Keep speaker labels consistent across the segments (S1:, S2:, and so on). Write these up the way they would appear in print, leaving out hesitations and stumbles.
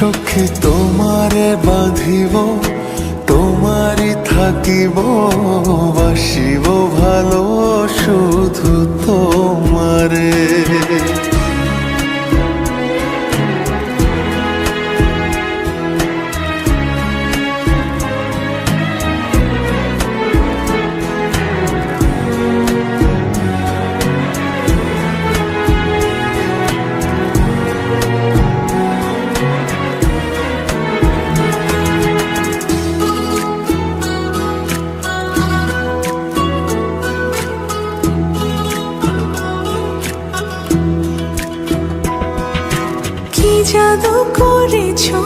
S1: সখী তোমারে বাঁধিব, তোমারই থাকিব, বাসিব ভালো শুধু তোমারে।
S2: কি জাদু করেছো,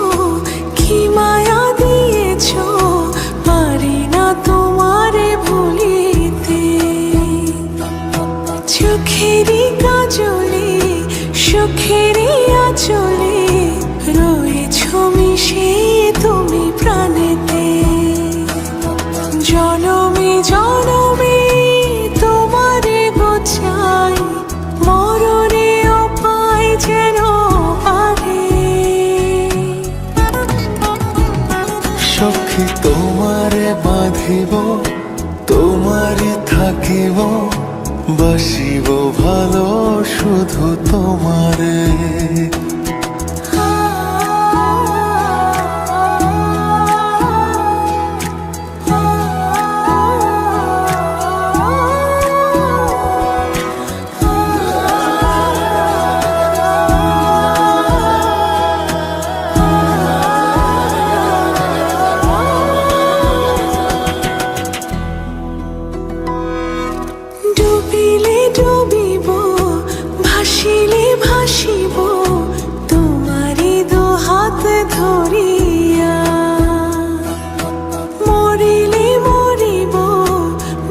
S2: কি মায়া দিয়েছো, পারি না তোমারে ভুলিতে। চোখেরই কাজলে, সুখেরই আঁচলে, রয়েছো মিশে তুমি প্রাণেতে। জনমে জনমে তোমারে গোছাই, মরণেও পাই যেন
S1: সখী তোমারে বাঁধিব, তোমারই থাকিব, বাসিব ভালো শুধু তোমারে।
S2: ডুবিলে ডুবিব, ভাসিলে ভাসিব, তোমারই দু হাত ধরিয়া। মরিলে মরিব,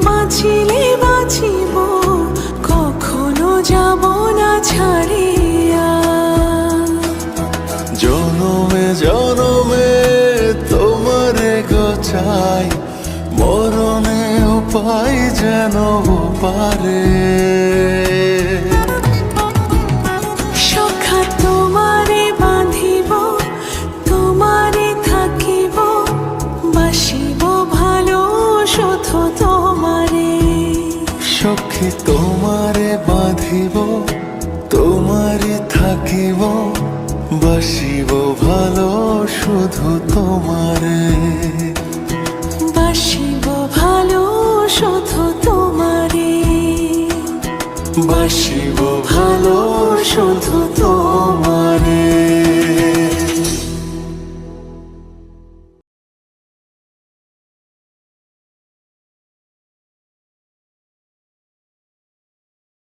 S2: বাঁচিলে বাঁচিব, কখনো যাব না ছাড়িয়া।
S1: জনমে জনমে তোমারে গোছাই, মরণেও পাই যেন পারে।
S2: সখা তোমারে বাঁধিব, তোমারে থাকিব, বাসিব ভালো শুধু তোমারে।
S1: সখী তোমারে বাঁধিব, তোমারই থাকিব, বাসিব ভালো শুধু তোমারে।
S2: বাসিব ভালো শুধু তোমারে,
S1: বাসিব ভালো শুধু তোমারে।